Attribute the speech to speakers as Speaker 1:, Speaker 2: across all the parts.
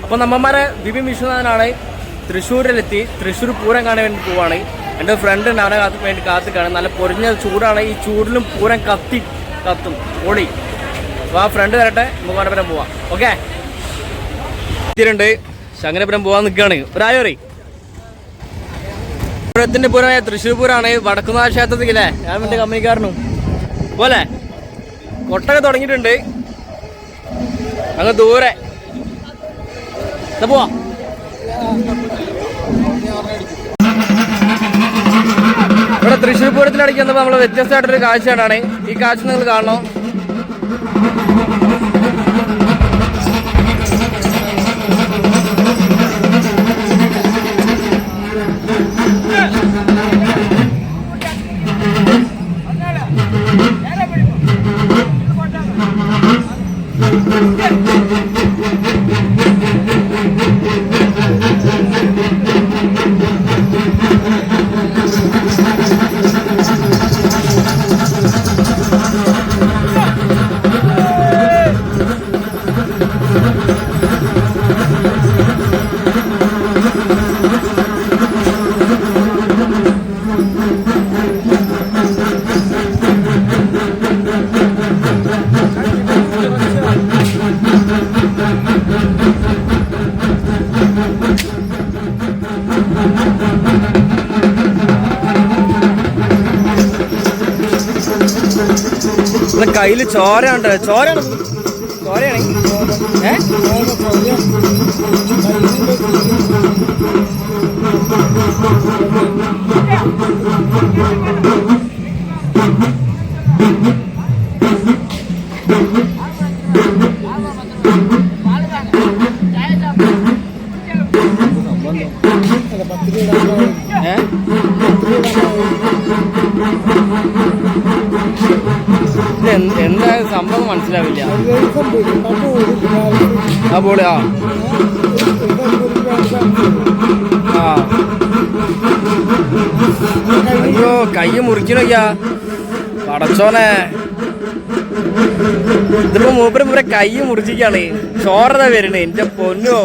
Speaker 1: അപ്പോൾ നമ്മന്മാരെ വിപിൻ വിശ്വനാഥനാണ് തൃശ്ശൂരിലെത്തി. തൃശ്ശൂർ പൂരം കാണാൻ വേണ്ടി പോവാണ്. എൻ്റെ ഫ്രണ്ട് ഉണ്ട്, അവനെ വേണ്ടി കാത്തിക്കാണ്. നല്ല പൊരിഞ്ഞ ചൂടാണ്. ഈ ചൂടിലും പൂരം കത്തും ഓടി. അപ്പോൾ ആ ഫ്രണ്ട് വരട്ടെ, നമുക്ക് അവനപ്പുറം പോവാം. ഓക്കെ, എത്തിയിട്ടുണ്ട്. ശങ്ങനപുരം പോകാൻ നിൽക്കുകയാണ്. ഒരായോറി പൂരത്തിൻ്റെ പൂരമായ തൃശ്ശൂർ പൂരമാണ്. വടക്കുന്നാഥ ക്ഷേത്രത്തിലേ ഞാൻ എൻ്റെ കമ്പനിക്കാരനും പോലെ കൊട്ടൊക്കെ തുടങ്ങിയിട്ടുണ്ട്. അങ്ങ് ദൂരെ പോവാ. ഇവിടെ തൃശ്ശൂർ പൂരത്തിലടിക്ക് വന്നപ്പോൾ നമ്മൾ വ്യത്യസ്തമായിട്ടൊരു കാഴ്ചയാണ്. ഈ കാഴ്ച നിങ്ങൾ കാണണം. കയ്യിൽ ചോരയുണ്ട്. ചോരയാണ്. എന്താ സംഭവം മനസ്സിലാവില്ല. ആ ബോള് അയ്യോ, കൈ മുറിക്കണയ്യാ പടച്ചോനെ. ഇതിപ്പോ മൂപ്പരെ കൈ മുറിച്ചിക്കാണ്. ചോറതാ വരണേ. എന്റെ പൊന്നോ,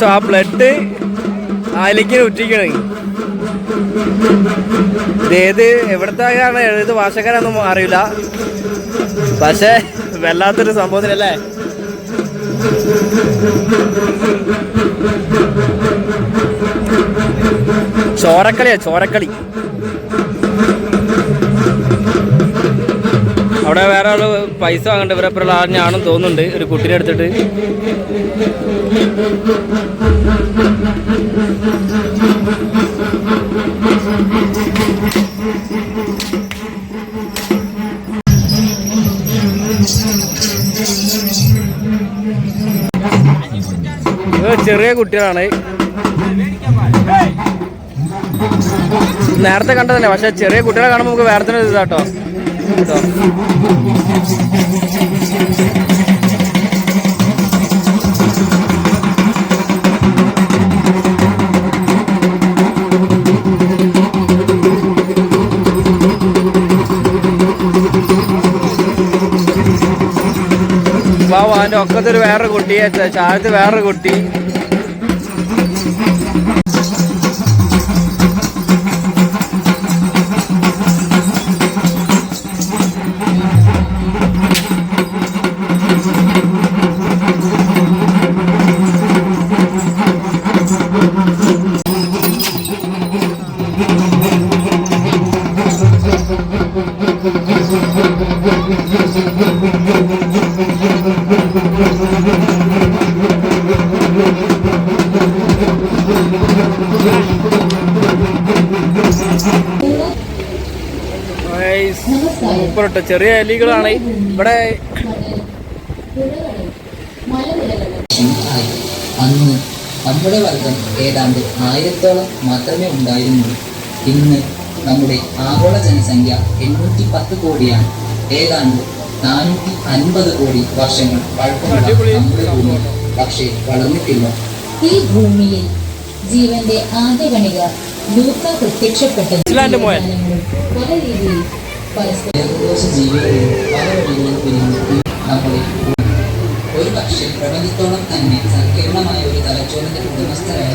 Speaker 1: ആ ബ്ലഡ് അതിലേക്ക് ഉറ്റിക്കണേ. ഇതേത് എവിടത്തെയാണ്, ഏത് ഭാഷക്കാരാണെന്നും അറിയില്ല. പക്ഷെ വല്ലാത്തൊരു സംഭവത്തിനല്ലേ. ചോരക്കളി. അവിടെ വേറെ ആള് പൈസ വാങ്ങണ്ട ഇവരെപ്പുറമുള്ള ആണെന്ന് തോന്നുന്നുണ്ട്. ഒരു കുട്ടീനെ എടുത്തിട്ട് ചെറിയ കുട്ടികളാണ്. നേരത്തെ കണ്ടതന്നെ, പക്ഷെ ചെറിയ കുട്ടികളെ കാണുമ്പോൾ നമുക്ക് വേറെ തന്നെ ഇതാട്ടോ കേട്ടോ. വാ അതിൻ്റെ ഒക്കത്തൊരു വേറൊരു കുട്ടി, ചാഴത്ത് വേറൊരു കുട്ടി. സൂപ്പർ ചെറിയ എലികളാണ് ഇവിടെ.
Speaker 2: അന്ന് നമ്മുടെ വർഗം ഏതാണ്ട് 1000-ഓളം മാത്രമേ ഉണ്ടായിരുന്നുള്ളൂ. ഇന്ന് നമ്മുടെ ആഗോള ജനസംഖ്യ 810 കോടിയാണ്. ഏതാണ്ട് 450 കോടി വർഷങ്ങൾ പഴക്കമുള്ള നമ്മുടെ ഭൂമി പക്ഷേ വളർന്നിട്ടില്ല.
Speaker 3: ഈ ഭൂമിയിൽ ജീവന്റെ ആദ്യ കണിക ലൂക്ക പ്രത്യക്ഷപ്പെട്ടത് പല രീതിയിൽ
Speaker 2: ഏകദേശ ജീവികളിൽ പല വഴികളിൽ പിരിഞ്ഞു നമ്മുടെ ഒരു പക്ഷേ പ്രപഞ്ചത്തോളം തന്നെ സങ്കീർണമായ ഒരു തലച്ചോറിന്റെ ഉടമസ്ഥരായ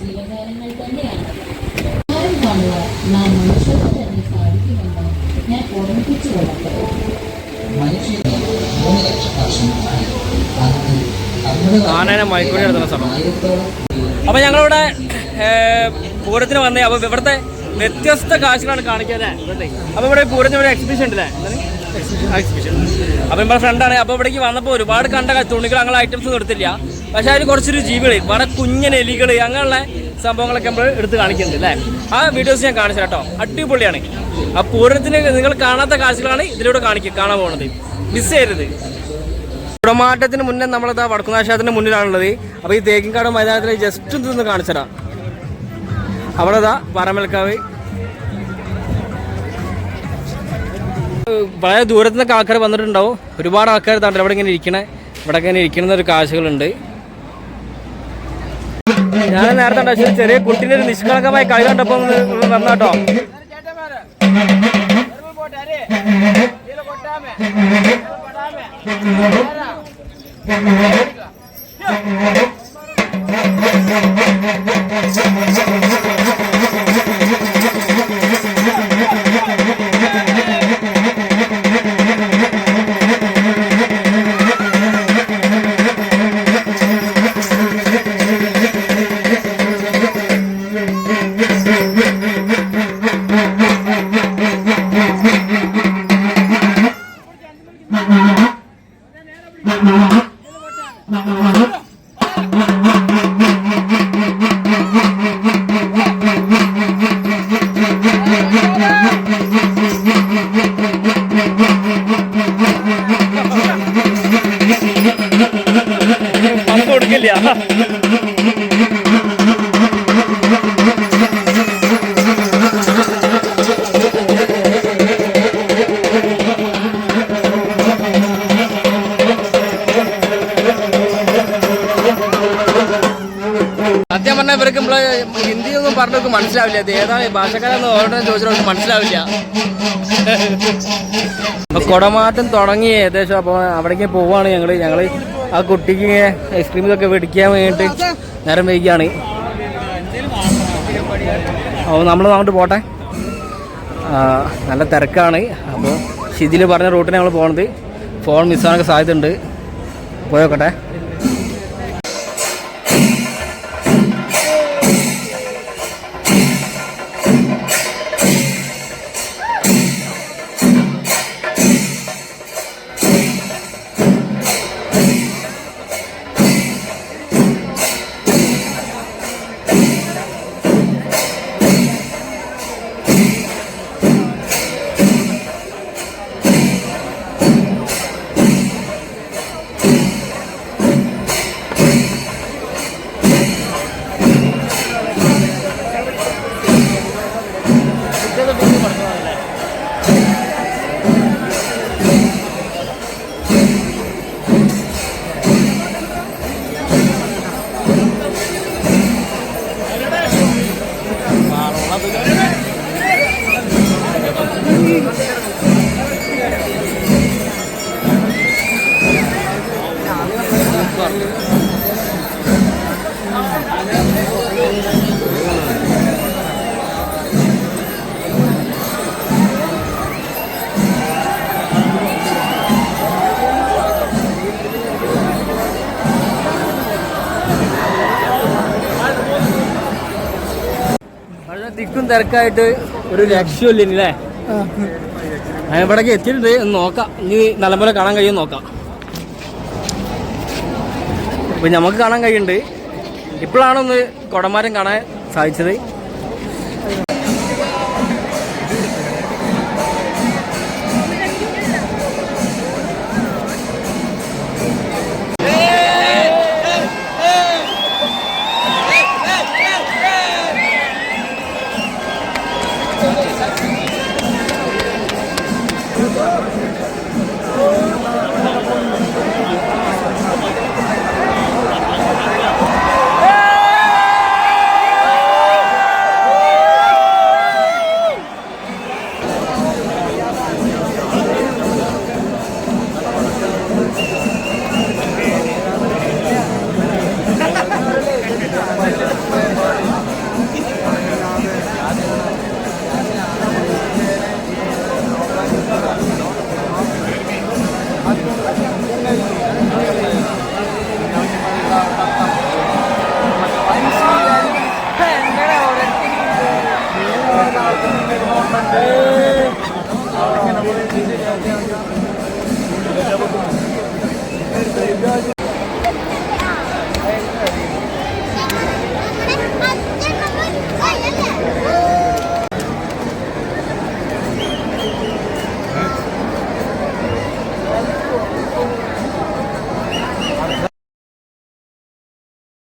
Speaker 3: ജീവജാലങ്ങൾ തന്നെയാണ്. കാലം കാണുക നാം മനുഷ്യർക്ക് തന്നെ സാധിക്കുമെന്ന് ഞാൻ ഓർമ്മിപ്പിച്ചു കൊള്ളട്ടെ.
Speaker 2: മനുഷ്യന് 3 ലക്ഷം വർഷങ്ങളായി
Speaker 1: ആനേനെ മയക്കൂടി നടത്തുന്ന സ്ഥലം. അപ്പം ഞങ്ങളിവിടെ പൂരത്തിന് വന്നേ. അപ്പോൾ ഇവിടുത്തെ വ്യത്യസ്ത കാഴ്ചകളാണ് കാണിക്കാതെ. അപ്പോൾ ഇവിടെ പൂരത്തിന് ഒരു എക്സിബിഷൻ ഉണ്ടല്ലേ, എക്സിബിഷൻ. അപ്പോൾ നമ്മുടെ ഫ്രണ്ടാണ്. അപ്പോൾ ഇവിടേക്ക് വന്നപ്പോൾ ഒരുപാട് കണ്ട തുണികൾ അങ്ങനെ ഐറ്റംസ് എടുത്തില്ല. പക്ഷേ അതിന് കുറച്ചൊരു ജീവികൾ, വളരെ കുഞ്ഞൻ എലികൾ, അങ്ങനെയുള്ള സംഭവങ്ങളൊക്കെ നമ്മൾ എടുത്ത് കാണിക്കുന്നുണ്ട് അല്ലേ. ആ വീഡിയോസ് ഞാൻ കാണിച്ചു കേട്ടോ, അടിപൊളിയാണ്. ആ പൂരത്തിന് നിങ്ങൾ കാണാത്ത കാഴ്ചകളാണ് ഇതിലൂടെ കാണാൻ പോകുന്നത്. മിസ് ചെയ്യരുത്. കുടമാറ്റത്തിന് മുന്നേ നമ്മളത് വടക്കുന്നാശാത്തിൻ്റെ മുന്നിലാണുള്ളത്. അപ്പോൾ ഈ തേക്കിൻകാട് മൈതാനത്തിൽ ജസ്റ്റ് ഒന്ന് കാണിച്ചടാ. അവിടെ പാറമേൽക്കാവ്. വളരെ ദൂരത്തു നിന്നൊക്കെ ആൾക്കാർ വന്നിട്ടുണ്ടാവും. ഒരുപാട് ആൾക്കാർ താണ്ട് ഇവിടെ ഇങ്ങനെ ഇരിക്കുന്ന ഒരു കാഴ്ചകളുണ്ട്. ഞാൻ നേരത്തെ ഉണ്ടാക്കിയ ചെറിയ കുട്ടീൻ്റെ ഒരു നിഷ്കളങ്കമായ കളി കണ്ടപ്പോൾ വന്നാട്ടോ. കൊടുക്കില്ല. സത്യം പറഞ്ഞാൽ ഇവർക്ക് നമ്മള് ഹിന്ദി ഒന്നും പറഞ്ഞവർക്ക് മനസ്സിലാവില്ല. അത് ഏതാണ് ഭാഷക്കാരെന്ന് ഓരോന്നും ചോദിച്ചാൽ മനസ്സിലാവില്ല. അപ്പൊ കുടമാറ്റം തുടങ്ങി ഏകദേശം. അപ്പോൾ അവിടേക്ക് പോവാണ് ഞങ്ങള് ആ കുട്ടിക്ക് ഐസ്ക്രീം ഇതൊക്കെ മേടിക്കാൻ വേണ്ടിയിട്ട് നേരം വൈകിയാണ്. അപ്പോൾ നമ്മൾ അങ്ങോട്ട് പോട്ടെ. നല്ല തിരക്കാണ്. അപ്പോൾ ഷിതിൽ പറഞ്ഞ റൂട്ടിന് ഞങ്ങൾ പോകുന്നത്. ഫോൺ മിസ്സാനൊക്കെ സാധ്യതയുണ്ട്. പോയോക്കട്ടെ. തിക്കും തിരക്കായിട്ട് ഒരു രക്ഷയില്ല അല്ലേ? ഇവിടേക്ക് എത്തിയിട്ടുണ്ട്. ഒന്ന് നോക്കാം, ഇനി നല്ലപോലെ കാണാൻ കഴിയുമെന്ന് നോക്കാം. അപ്പം നമുക്ക് കാണാൻ കഴിയുന്നുണ്ട്. ഇപ്പോഴാണൊന്ന് കുടമാരം കാണാൻ സാധിച്ചത്. Hey!